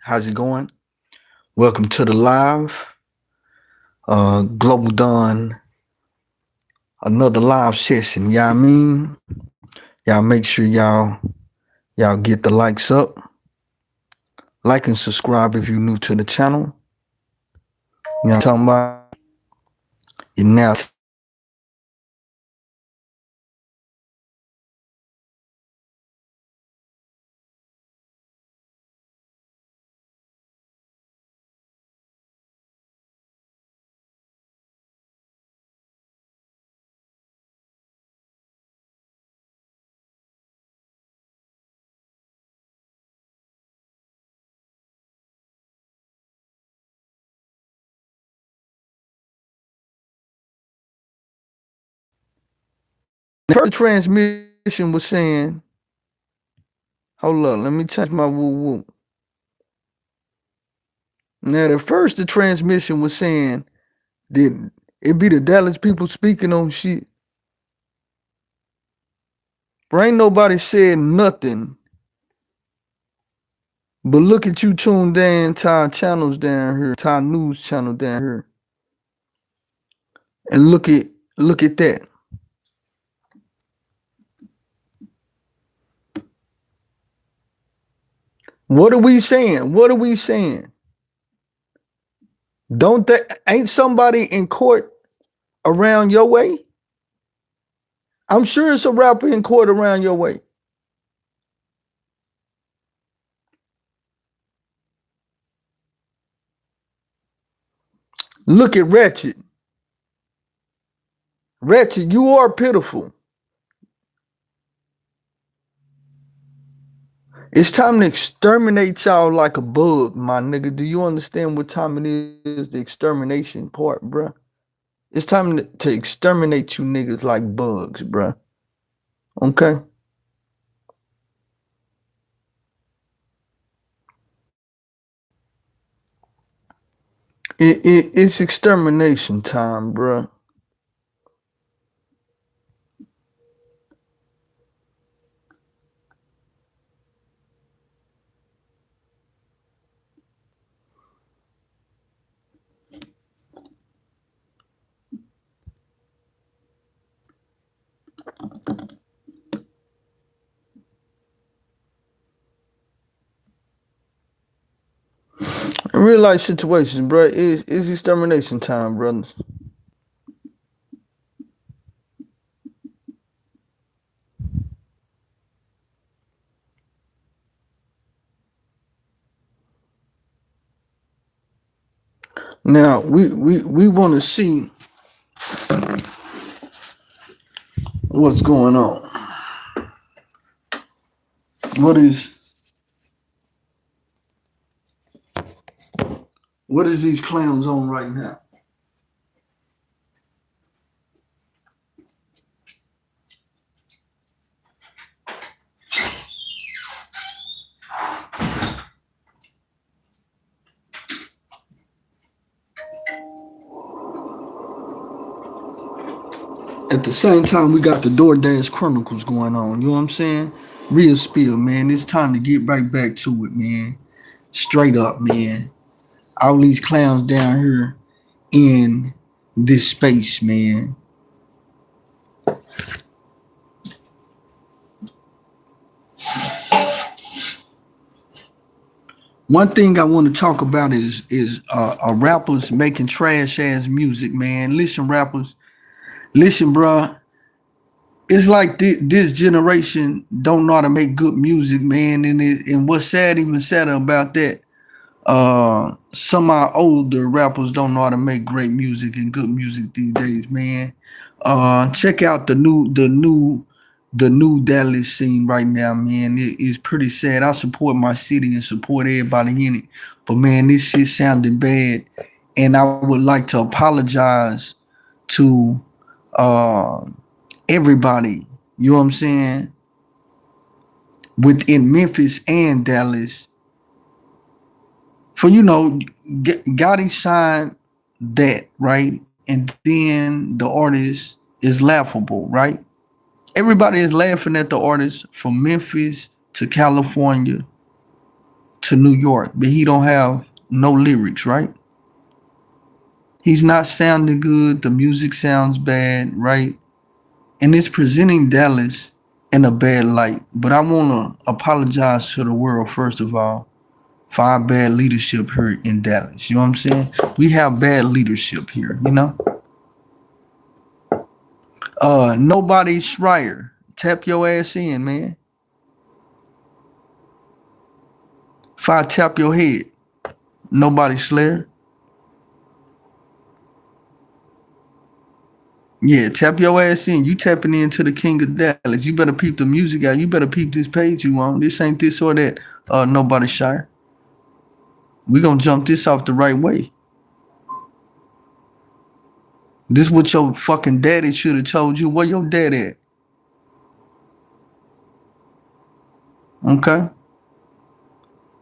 How's it going? Welcome to the live. Global Dawn, another live session. Y'all mean? Y'all make sure y'all get the likes up. Like and subscribe if you're new to the channel. You know what I'm talking about? You're now the first transmission was saying, hold up, let me change my woo woo. Now the transmission was saying that it be the Dallas people speaking on shit. But ain't nobody said nothing. But look at you tuned in to our channels down here, to our news channel down here. And look at that. What are we saying? What are we saying? Ain't somebody in court around your way? I'm sure it's a rapper in court around your way. Look at Ratchet. Ratchet, you are pitiful. It's time to exterminate y'all like a bug, my nigga. Do you understand what time it is? The extermination part, bruh. It's time to exterminate you niggas like bugs, bruh. Okay? It's extermination time, bruh. In real life situations, bruh, it's extermination time, brothers. Now we want to see what's going on. What is these clowns on right now? At the same time, we got the DoorDash Chronicles going on. You know what I'm saying? Real spill, man. It's time to get right back to it, man. Straight up, man. All these clowns down here in this space, man. One thing I want to talk about is rappers making trash ass music, man. Listen, rappers, listen, bruh. It's like this generation don't know how to make good music, man. And what's sad, even sadder about that, some of our older rappers don't know how to make great music and good music these days, man. Check out the new Dallas scene right now, man. It is pretty sad. I support my city and support everybody in it, but man, this shit sounding bad, and I would like to apologize to uh, everybody. You know what I'm saying? Within Memphis and Dallas, for Gotti signed that, right, and then the artist is laughable, right? Everybody is laughing at the artist from Memphis to California to New York, but he don't have no lyrics, right? He's not sounding good. The music sounds bad, right? And it's presenting Dallas in a bad light. But I want to apologize to the world, first of all, for our bad leadership here in Dallas. You know what I'm saying? We have bad leadership here, you know? Nobody Schreier. Tap your ass in, man. If I tap your head, nobody Slayer. Yeah, tap your ass in. You tapping into the king of Dallas. You better peep the music out. You better peep this page you on. This ain't this or that. Nobody Shire. We gonna jump this off the right way. This what your fucking daddy should have told you. Where your dad at? Okay.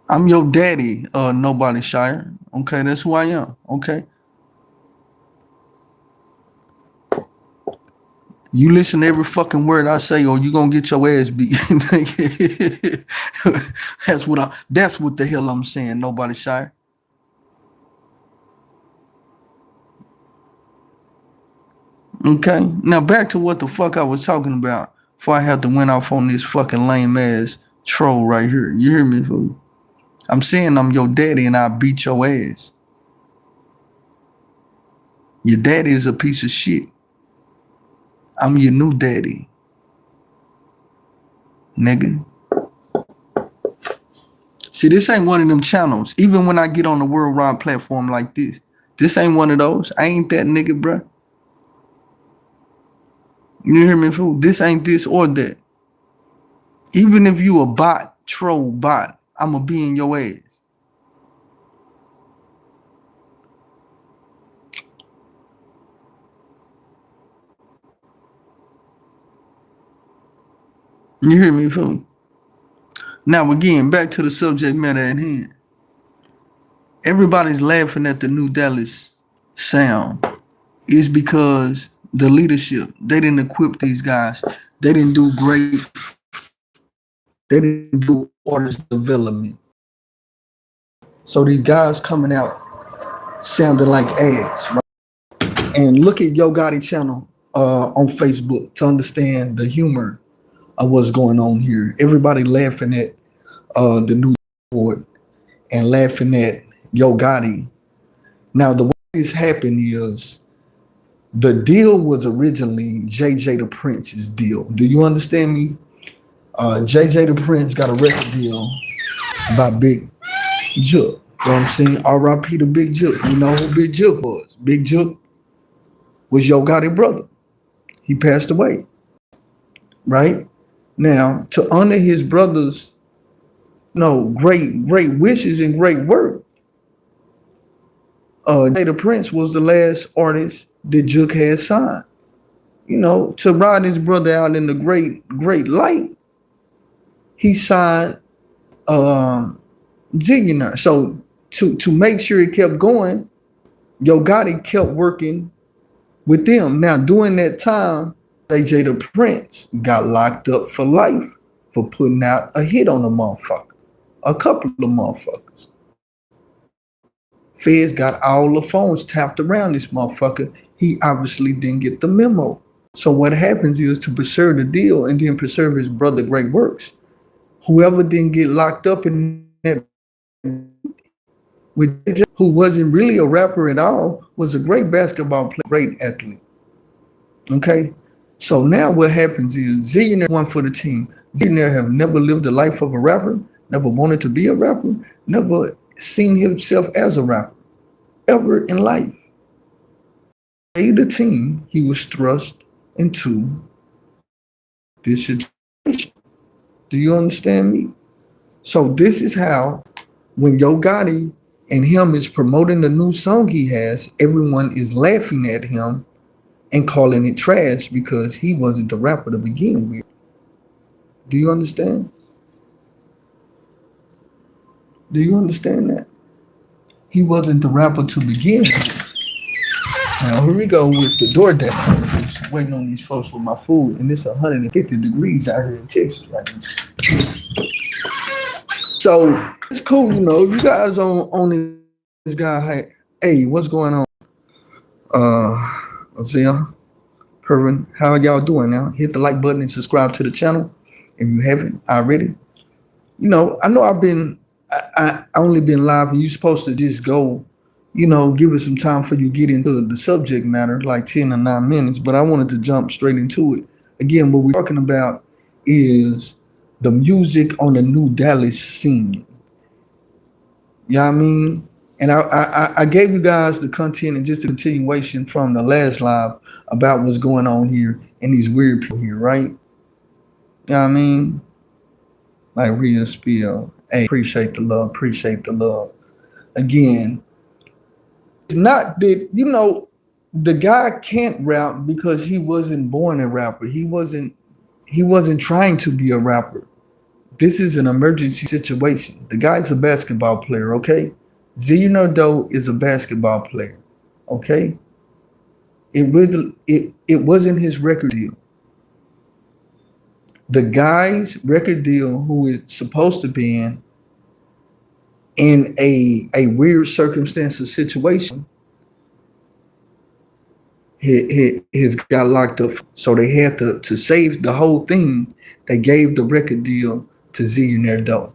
I'm your daddy, nobody Shire. Okay, that's who I am. Okay. You listen to every fucking word I say, or you gonna get your ass beat. That's what the hell I'm saying, nobody Shire. Okay. Now back to what the fuck I was talking about before I had to went off on this fucking lame ass troll right here. You hear me, fool? I'm saying I'm your daddy and I beat your ass. Your daddy is a piece of shit. I'm your new daddy. Nigga. See, this ain't one of them channels. Even when I get on the worldwide platform like this ain't one of those. I ain't that nigga, bruh. You hear me, fool? This ain't this or that. Even if you a bot, troll bot, I'ma be in your ass. You hear me, fool? Now again, back to the subject matter at hand. Everybody's laughing at the new Dallas sound. Is because the leadership, they didn't equip these guys. They didn't do great. They didn't do artist development. So these guys coming out sounding like ass, right? And look at Yo Gotti channel on Facebook to understand the humor of what's going on here. Everybody laughing at the new board and laughing at Yo Gotti. Now the way this happened is the deal was originally JJ the Prince's deal. Do you understand me? JJ the Prince got a record deal by Big Jook. You know what I'm saying? R.I.P. to Big Jook. You know who Big Jook was? Big Jook was Yo Gotti brother. He passed away. Right? Now, to honor his brother's great wishes and great work, JJ the Prince was the last artist that Jook had signed. You know, to ride his brother out in the great light, he signed Zillionaire. So to make sure it kept going, Yo Gotti kept working with them. Now during that time, JJ the Prince got locked up for life for putting out a hit on a motherfucker, a couple of motherfuckers. Feds got all the phones tapped around this motherfucker. He obviously didn't get the memo. So what happens is, to preserve the deal and then preserve his brother great works, whoever didn't get locked up in that with who wasn't really a rapper at all, was a great basketball player, great athlete. Okay? So now what happens is Zillionaire won for the team. Zillionaire have never lived the life of a rapper, never wanted to be a rapper, never seen himself as a rapper, ever in life. The team, he was thrust into this situation. Do you understand me? So this is how, when Yo Gotti and him is promoting the new song he has, everyone is laughing at him and calling it trash because he wasn't the rapper to begin with. Do you understand? Do you understand that? He wasn't the rapper to begin with. Now here we go with the DoorDash. Waiting on these folks with my food, and it's 150 degrees out here in Texas right now. So it's cool, you know. You guys on this guy. Hey, what's going on? Zia, Pervin, how y'all doing now? Hit the like button and subscribe to the channel if you haven't already. You know, I know I only been live, and you're supposed to just go, you know, give it some time for you to get into the subject matter, like 10 or 9 minutes. But I wanted to jump straight into it. Again, what we're talking about is the music on the new Dallas scene. You know what I mean? And I gave you guys the content and just a continuation from the last live about what's going on here and these weird people here, right? You know what I mean? Like real spill. Hey, appreciate the love, appreciate the love. Again, it's not that, you know, the guy can't rap because he wasn't born a rapper. He wasn't trying to be a rapper. This is an emergency situation. The guy's a basketball player, okay? Zeno is a basketball player, okay? It wasn't his record deal. The guy's record deal, who is supposed to be in a weird circumstance or situation, his got locked up. So they had to save the whole thing. They gave the record deal to Zillionaire Doe.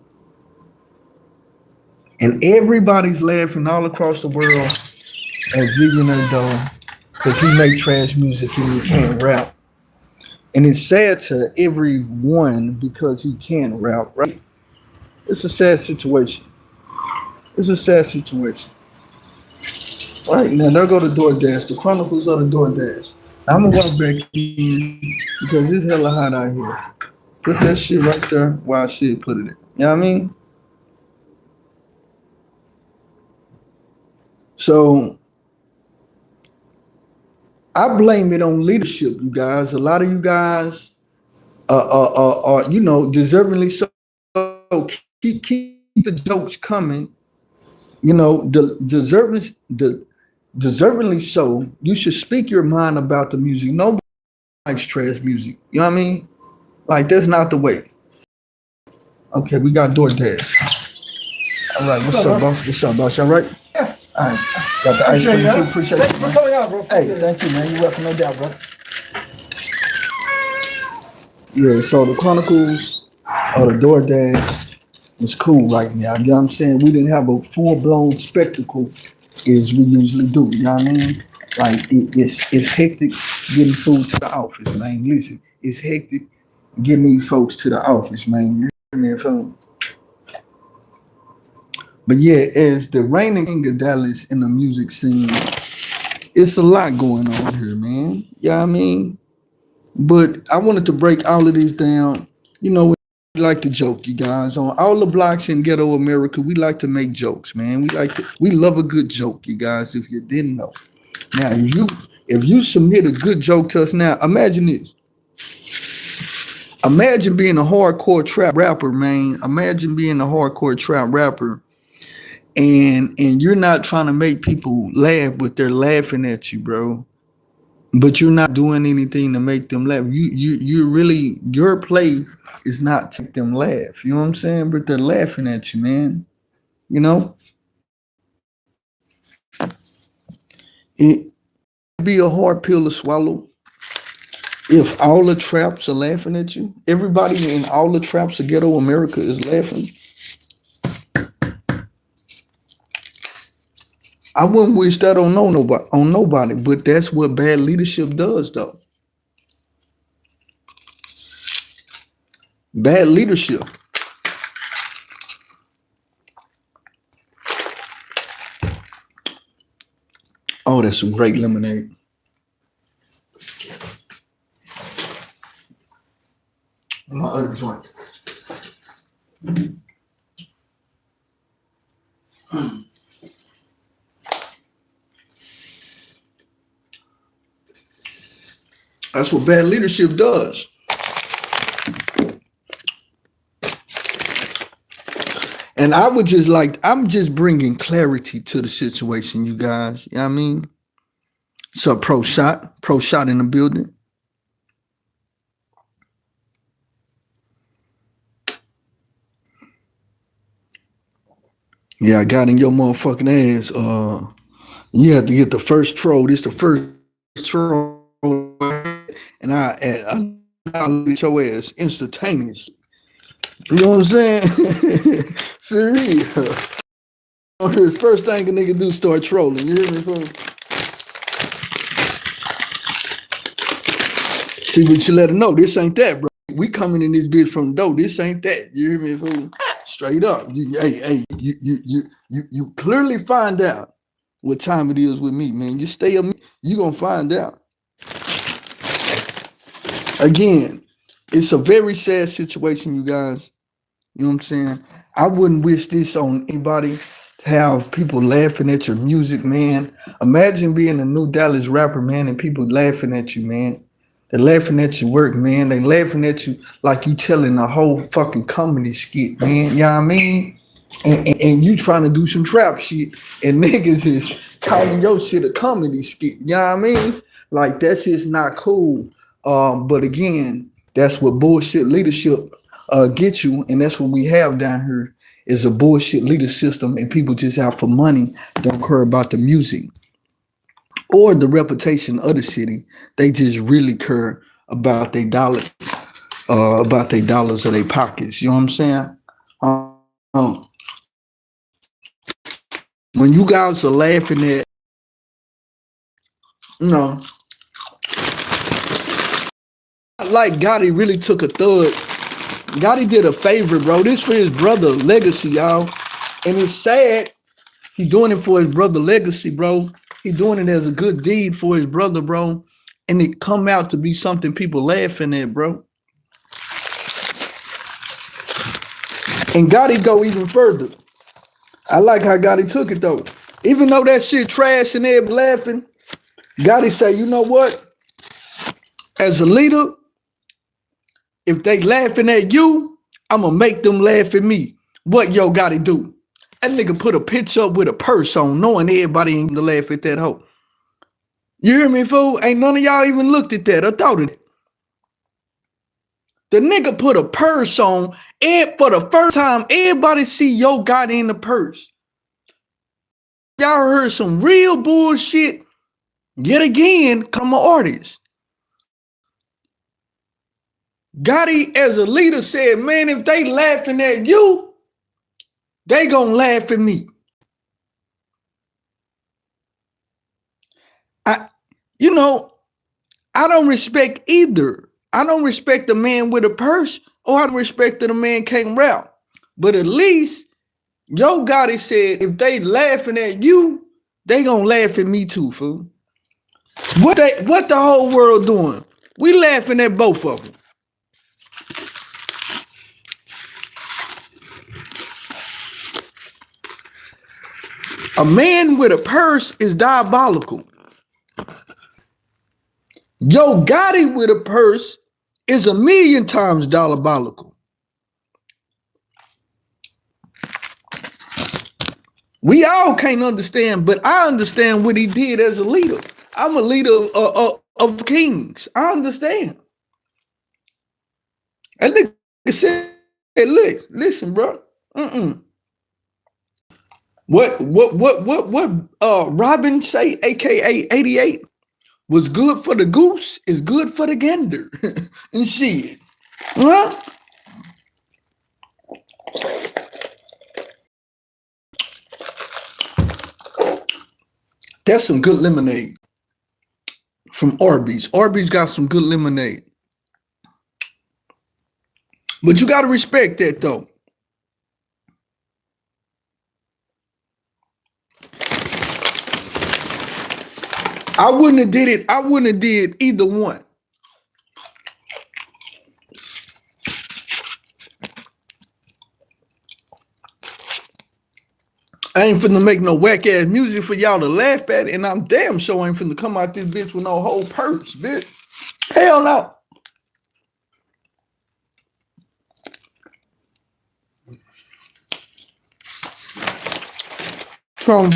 And everybody's laughing all across the world at Zillionaire Doe because he make trash music and he can't rap. And it's sad to everyone because he can't rap, right? It's a sad situation. It's a sad situation. All right, now there go the DoorDash. The Chronicles of the DoorDash. I'm gonna walk back in because it's hella hot out here. Put that shit right there where I should put it in. You know what I mean? So I blame it on leadership, you guys. A lot of you guys are, you know, deservingly so. Keep the jokes coming. You know, deservingly so. You should speak your mind about the music. Nobody likes trash music. You know what I mean? Like that's not the way. Okay, we got DoorDash. All right, what's up, boss? What's up, boss? All right? Yeah. All right. Got the ice cream too. Appreciate Thanks it, for man. coming out, bro. Hey, thank you, man. You're welcome, no doubt, bro. Yeah, so the Chronicles or the DoorDash was cool right now. You know what I'm saying? We didn't have a full-blown spectacle as we usually do. You know what I mean? Like it's hectic getting food to the office, man. Listen, it's hectic getting these folks to the office, man. You hear me? Phone. But yeah, as the reigning king of Dallas in the music scene, it's a lot going on here, man. You know what I mean? But I wanted to break all of this down. You know, we like to joke, you guys. On all the blocks in ghetto America, we like to make jokes, man. We love a good joke, you guys, if you didn't know. Now, if you submit a good joke to us now, imagine this. Imagine being a hardcore trap rapper, man. Imagine being a hardcore trap rapper and you're not trying to make people laugh, but they're laughing at you, bro. But you're not doing anything to make them laugh. You really, your play is not to make them laugh. You know what I'm saying? But they're laughing at you, man. You know, it be a hard pill to swallow if all the traps are laughing at you. Everybody in all the traps of ghetto America is laughing. I wouldn't wish that on nobody, but that's what bad leadership does, though. Bad leadership. Oh, that's some great lemonade. My other joint. That's what bad leadership does. And I'm just bringing clarity to the situation, you guys. You know what I mean? So pro shot in the building. Yeah, I got in your motherfucking ass. You have to get the first troll. This the first troll, and I let your ass instantaneously. You know what I'm saying? For real. First thing a nigga do, start trolling. You hear me, fool? See, but you let her know this ain't that, bro. We coming in this bitch from the door. This ain't that. You hear me, fool? Straight up. You clearly find out what time it is with me, man. You stay up, you gonna find out. Again, it's a very sad situation, you guys. You know what I'm saying? I wouldn't wish this on anybody to have people laughing at your music, man. Imagine being a new Dallas rapper, man, and people laughing at you, man. They're laughing at your work, man. They laughing at you like you telling a whole fucking comedy skit, man. You know what I mean? And you trying to do some trap shit, and niggas is calling your shit a comedy skit. You know what I mean? Like, that's just not cool. But again, that's what bullshit leadership get you, and that's what we have down here is a bullshit leader system, and people just out for money, don't care about the music or the reputation of the city. They just really care about their dollars or their pockets. You know what I'm saying? Um, when you guys are laughing at, you know, like Gotti really took a thug. Gotti did a favor, bro. This for his brother Legacy, y'all. And it's sad he doing it for his brother Legacy, bro. He doing it as a good deed for his brother, bro. And it come out to be something people laughing at, bro. And Gotti go even further. I like how Gotti took it though. Even though that shit trash and they're laughing, Gotti say, you know what? As a leader, if they laughing at you, I'm gonna make them laugh at me. What yo Gotti do? That nigga put a picture up with a purse on, knowing everybody ain't gonna laugh at that hoe. You hear me, fool? Ain't none of y'all even looked at that or thought of it. The nigga put a purse on, and for the first time, everybody see yo Gotti in the purse. Y'all heard some real bullshit. Yet again, come an artist. Gotti, as a leader, said, man, if they laughing at you, they gonna laugh at me. I don't respect either. I don't respect the man with a purse, or I don't respect that a man can't rap. But at least Yo Gotti said, if they laughing at you, they gonna laugh at me too, fool. What the whole world doing? We laughing at both of them. A man with a purse is diabolical. Yo Gotti with a purse is 1,000,000 times diabolical. We all can't understand, but I understand what he did as a leader. I'm a leader of kings. I understand. And nigga said, hey, listen, bro. What Robin say, aka 88, was good for the goose is good for the gander. And shit. Huh? That's some good lemonade from Arby's. Arby's got some good lemonade. But you got to respect that though. I wouldn't have did it. I wouldn't have did either one. I ain't finna make no whack ass music for y'all to laugh at, and I'm damn sure ain't finna come out this bitch with no whole purse, bitch. Hell no. From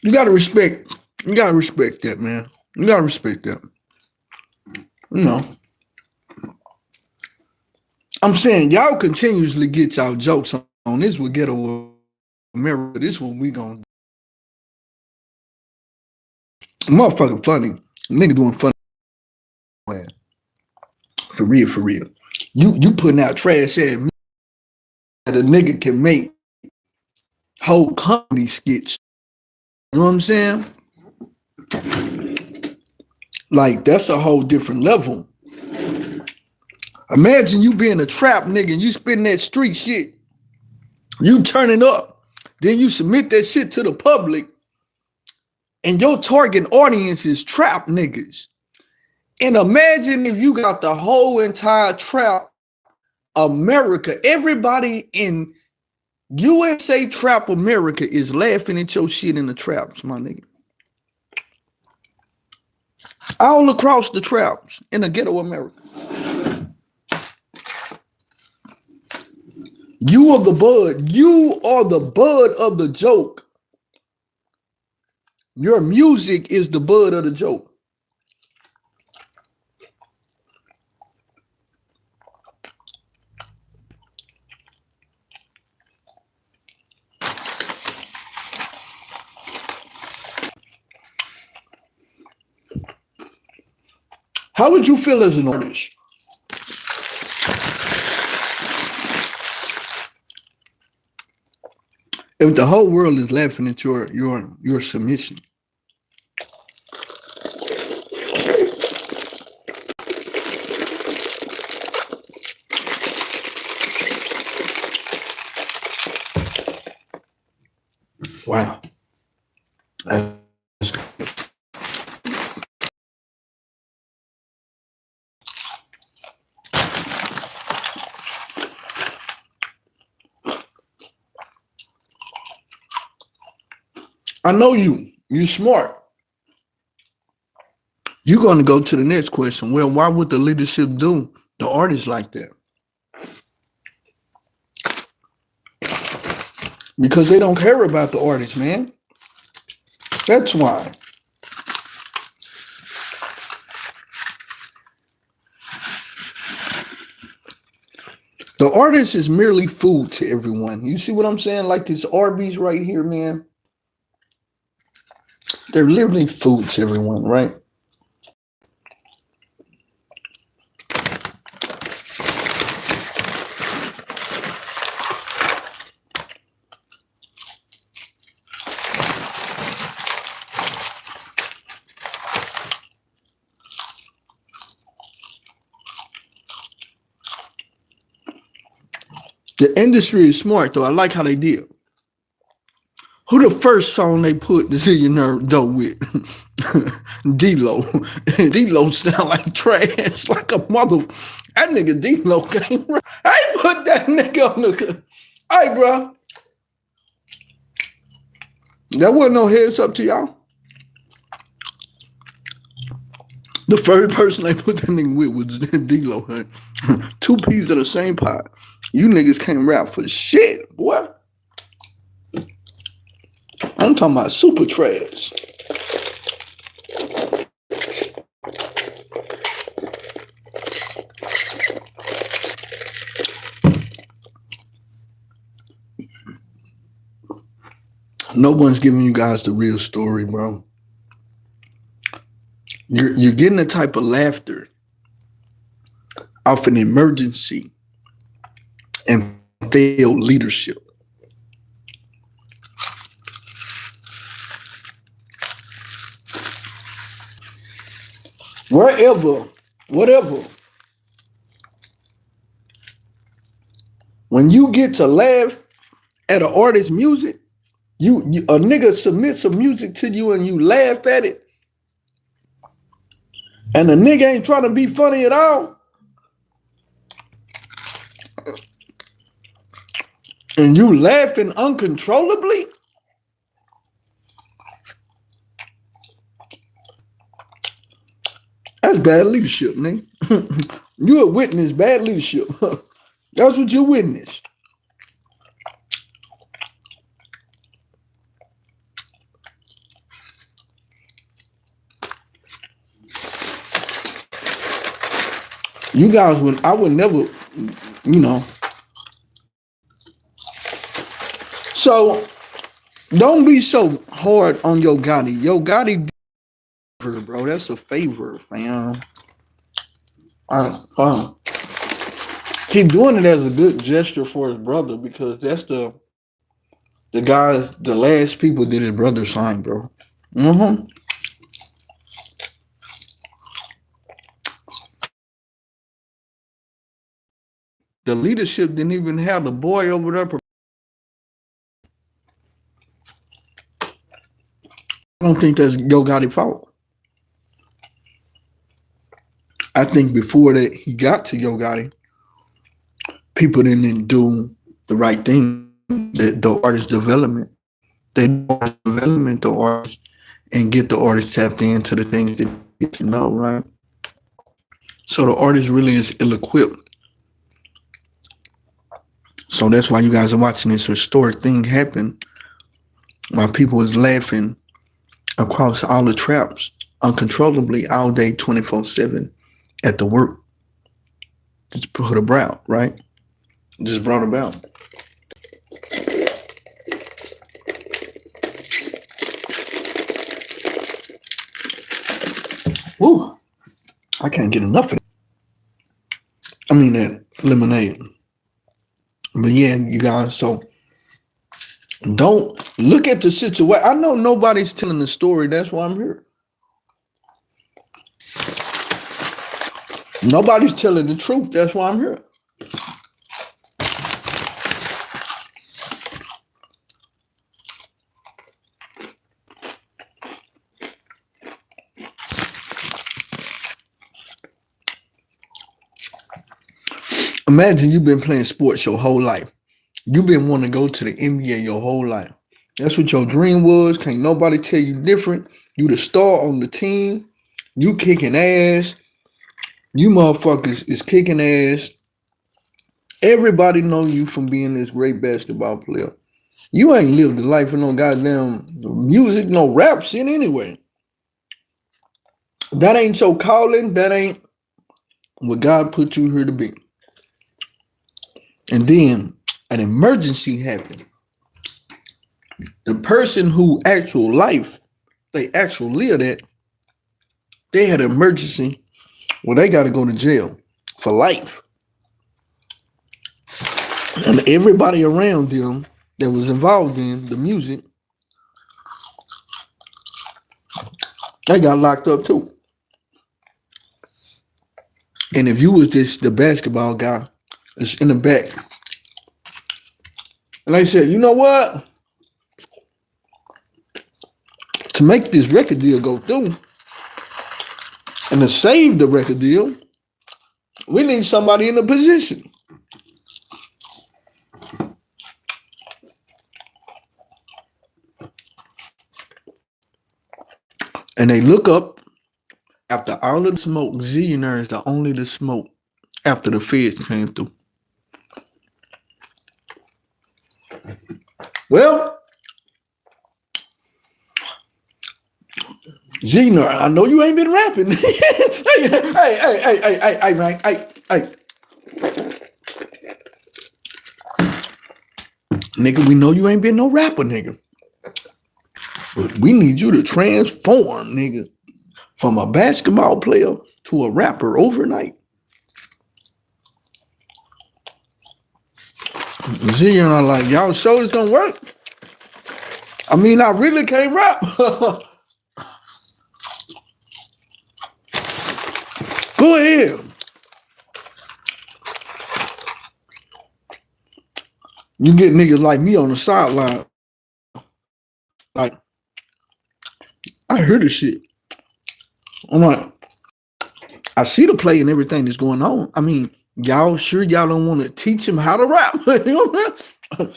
you gotta respect that, man. You gotta respect that. You know, I'm saying y'all continuously get y'all jokes on this with Ghetto America. This what we gonna do. Motherfucker funny. Nigga doing funny. Man. For real, for real. You putting out trash ass music that a nigga can make whole comedy skits. You know what I'm saying? Like, that's a whole different level. Imagine you being a trap nigga and you spitting that street shit. You turn it up. Then you submit that shit to the public. And your target audience is trap niggas. And imagine if you got the whole entire trap America, everybody in USA Trap America is laughing at your shit in the traps, my nigga. All across the traps in the Ghetto America. You are the bud. You are the bud of the joke. Your music is the bud of the joke. How would you feel as an artist if the whole world is laughing at your submission? Wow. That's good. I know you smart. You're going to go to the next question. Well, why would the leadership do the artists like that? Because they don't care about the artists, man. That's why. The artist is merely food to everyone. You see what I'm saying? Like this Arby's right here, man. They're literally food to everyone, right? The industry is smart, though. I like how they did. Who the first song they put the Zillionaire Dough with? D-Lo. D-Lo sound like trash, like a mother. That nigga D-Lo came. I put that nigga on the. Hey, bro. That wasn't no heads up to y'all. The first person they put that nigga with was D-Lo. Two peas in the same pot. You niggas can't rap for shit, boy. I'm talking about super trash. No one's giving you guys the real story, bro. You're getting the type of laughter off an emergency and failed leadership. Whatever. When you get to laugh at an artist's music, you a nigga submits some music to you and you laugh at it, and the nigga ain't trying to be funny at all, and you laughing uncontrollably, that's bad leadership, nigga. You a witness bad leadership. That's what you witness. You guys would, I would never, you know. So don't be so hard on Yo Gotti. Yo Gotti, bro, that's a favor, fam. Uh, he doing it as a good gesture for his brother because that's the guys, the last people that his brother signed, bro. Mm-hmm. The leadership didn't even have the boy over there. I don't think that's Yo Gotti's fault. I think before that he got to Yo Gotti, people didn't do the right thing. The artist development, they development the artist and get the artist tapped into the things that they get to know, right? So the artist really is ill-equipped. So that's why you guys are watching this historic thing happen while people is laughing across all the traps uncontrollably all day 24/7 at the work. Just put about, right? Just brought about. Woo! I can't get enough of it. I mean that lemonade. But yeah, you guys, so don't look at the situation. I know nobody's telling the story. That's why I'm here. Nobody's telling the truth. That's why I'm here. Imagine you've been playing sports your whole life. You've been wanting to go to the NBA your whole life. That's what your dream was. Can't nobody tell you different. You the star on the team. You kicking ass. You motherfuckers is kicking ass. Everybody know you from being this great basketball player. You ain't lived the life of no goddamn music, no rap shit anyway. That ain't your calling. That ain't what God put you here to be. And then an emergency happened. The person who actual life, they actual live that, they had an emergency where they got to go to jail for life. And everybody around them that was involved in the music, they got locked up too. And if you was just the basketball guy, it's in the back. And they said, you know what? To make this record deal go through and to save the record deal, we need somebody in a position. And they look up after all of the smoke. Zillionaire is the only the smoke after the feds came through. Well, Zillionaire, I know you ain't been rapping. hey, man, hey. Nigga, we know you ain't been no rapper, nigga. But we need you to transform, nigga, from a basketball player to a rapper overnight. Zillionaire like, y'all sure it's gonna work? I mean, I really can't rap. Go ahead. You get niggas like me on the sideline. Like, I hear the shit. I'm like, I see the play and everything that's going on. I mean, y'all sure y'all don't want to teach him how to rap? You know what I mean?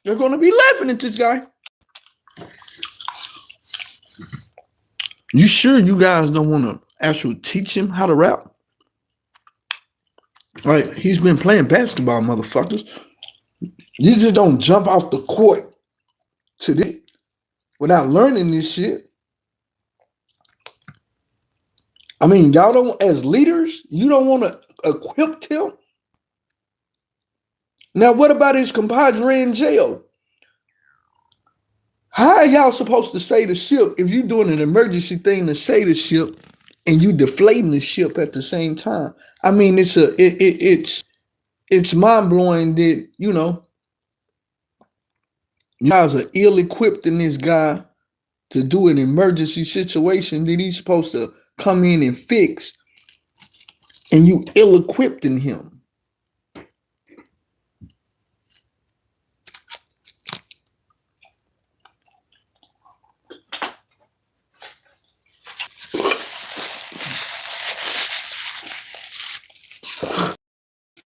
They're going to be laughing at this guy. You sure you guys don't want to actually teach him how to rap? Like, he's been playing basketball, motherfuckers. You just don't jump off the court to this without learning this shit. I mean, y'all don't, as leaders, you don't want to equipped him. Now, what about his compadre in jail? How are y'all supposed to say the ship if you're doing an emergency thing to say the ship and you deflating the ship at the same time? I mean, it's mind blowing that you guys are ill equipped in this guy to do an emergency situation that he's supposed to come in and fix, and you ill equipped in him.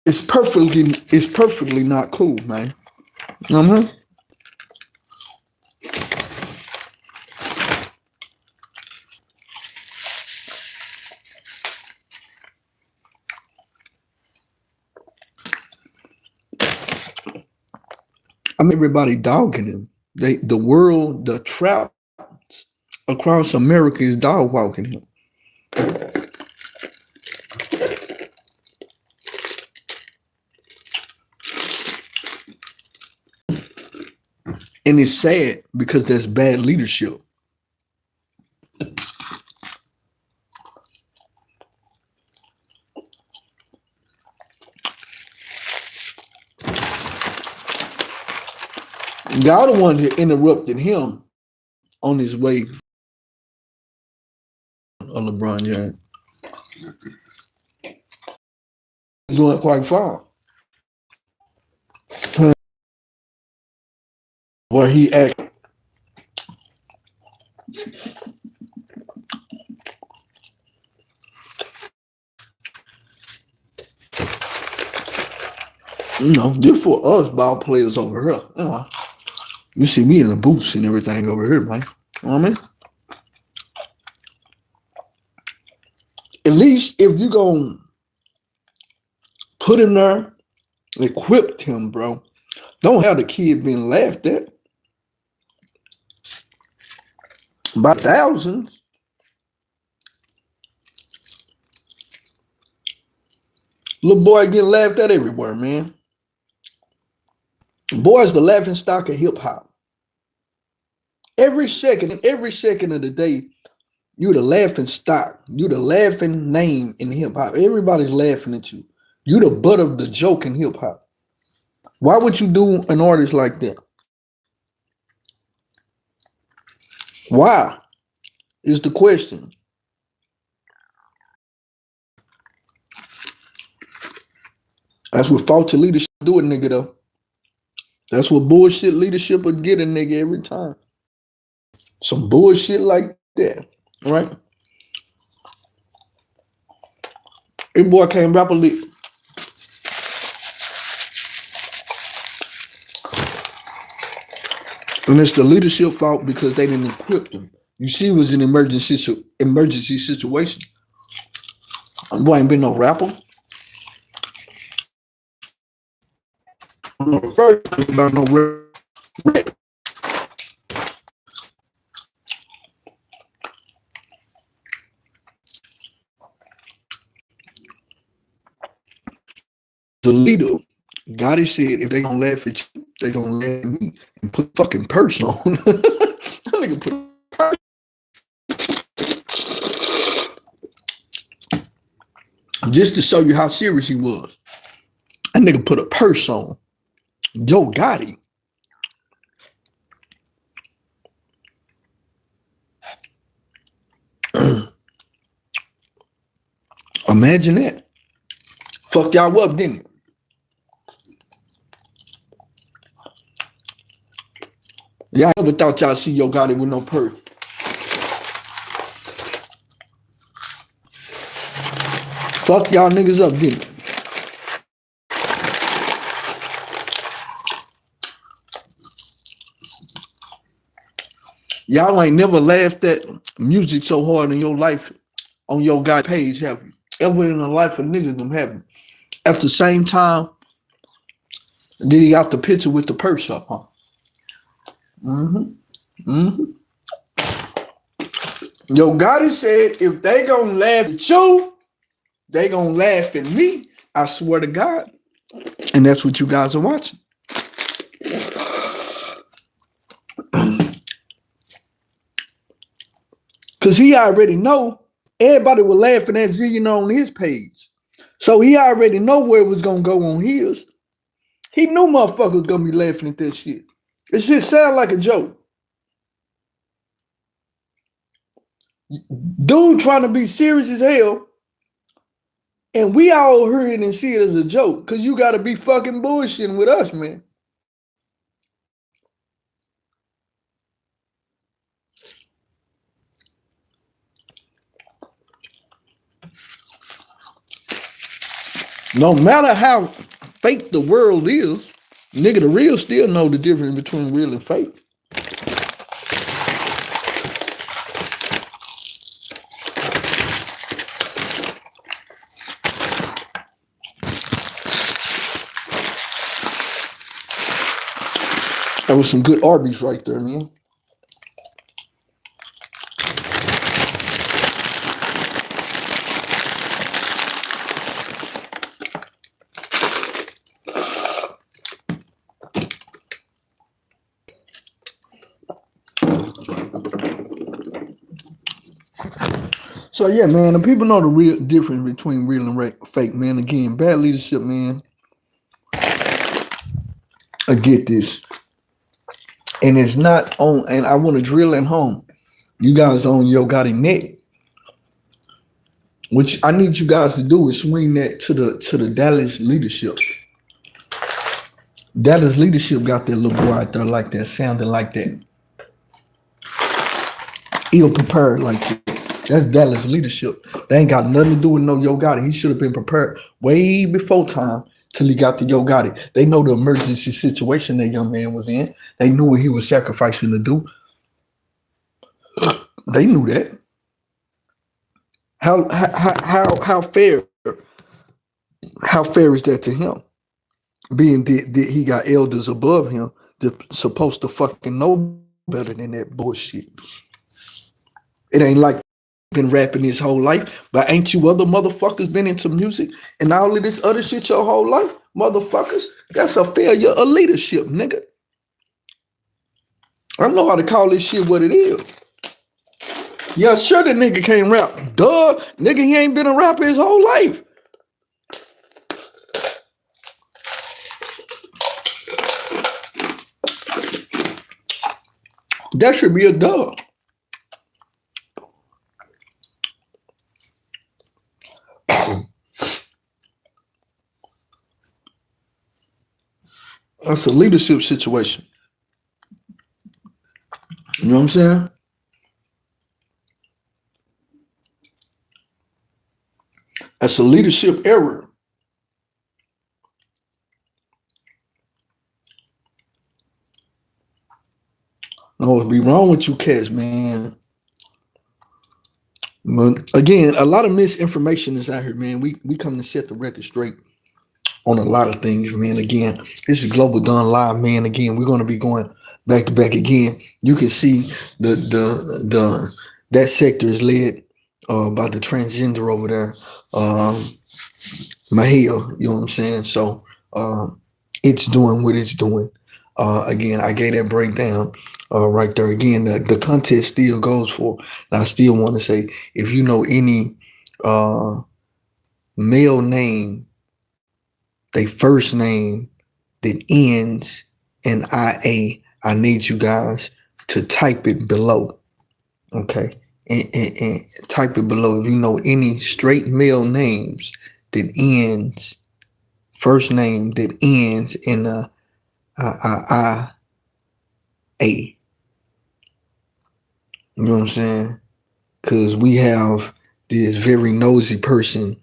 It's perfectly not cool, man. I mean, everybody dogging him. The world, the trout across America is dog walking him. And it's sad because that's bad leadership. Y'all the one that interrupted him on his way of LeBron James. He's doing quite fine. Where he act. Just for us ball players over here. You see me in the booths and everything over here, man. You know what I mean? At least if you gonna put him there, equipped him, bro. Don't have the kid being laughed at by thousands. Little boy getting laughed at everywhere, man. Boy's the laughing stock of hip hop. Every second of the day, you're the laughing stock. You're the laughing name in hip hop. Everybody's laughing at you. You're the butt of the joke in hip hop. Why would you do an artist like that? Why is the question. That's what faulty leadership do a nigga though. That's what bullshit leadership would get a nigga every time. Some bullshit like that, right? This boy can't rap a lick. And it's the leadership fault because they didn't equip them. You see, it was an emergency situation. Boy ain't been no rapper. I'm not first about no rap. The leader, Gotti said, if they gonna laugh at you, they gonna laugh at me and put fucking purse on. That nigga put purse. Just to show you how serious he was. That nigga put a purse on. Yo Gotti. Imagine that. Fucked y'all up, didn't it? Y'all never thought y'all see Yo Gotti with no purse. Fuck y'all niggas up, didn't it? Y'all ain't never laughed at music so hard in your life on your Gotti page, have you? Ever in the life of niggas them happen. At the same time, then he got the picture with the purse up, huh? Yo Gotti said, if they gonna laugh at you, They gonna laugh at me. I swear to God. And that's what you guys are watching. Cause he already know everybody was laughing at Zillion on his page. So he already know where it was gonna go on his. He knew motherfuckers gonna be laughing at that shit. It shit sound like a joke. Dude trying to be serious as hell. And we all hear it and see it as a joke. Cause you gotta be fucking bullshitting with us, man. No matter how fake the world is, nigga, the real still know the difference between real and fake. That was some good Arby's right there, man. So yeah, man, the people know the real difference between real and fake, man. Again, bad leadership, man. I get this. And it's not on, and I want to drill it home. You guys on Yo Gotti neck. What I need you guys to do is swing that to the Dallas leadership. Dallas leadership got that little boy out there like that, sounding like that. Ill prepared like that. That's Dallas leadership. They ain't got nothing to do with no Yo Gotti. He should have been prepared way before time till he got to Yo Gotti. They know the emergency situation that young man was in. They knew what he was sacrificing to do. They knew that. How fair? How fair is that to him? Being that he got elders above him that supposed to fucking know better than that bullshit. It ain't like been rapping his whole life, but ain't you other motherfuckers been into music and all of this other shit your whole life? Motherfuckers, that's a failure of leadership, nigga. I know how to call this shit what it is. Yeah, sure the nigga can't rap. Duh, nigga, he ain't been a rapper his whole life. That should be a duh. That's a leadership situation. You know what I'm saying? That's a leadership error. No, what's be wrong with you cats, man? But again, a lot of misinformation is out here, man. We come to set the record straight on a lot of things, man. Again, this is Global Don Live, man. Again, we're gonna be going back to back again. You can see that sector is led by the transgender over there, Mahia. You know what I'm saying? So it's doing what it's doing. Again, I gave that breakdown right there. Again, the contest still goes for. And I still want to say, if you know any male name, they first name that ends in IA, I need you guys to type it below. Okay. And type it below. If you know any straight male names that ends, first name that ends in a A. You know what I'm saying? Because we have this very nosy person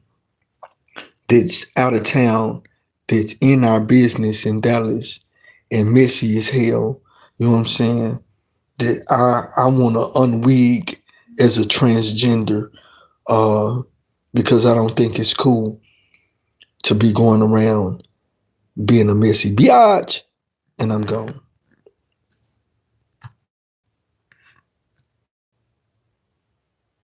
that's out of town, that's in our business in Dallas and messy as hell. You know what I'm saying? That I want to unwig as a transgender because I don't think it's cool to be going around being a messy biatch, and I'm gone.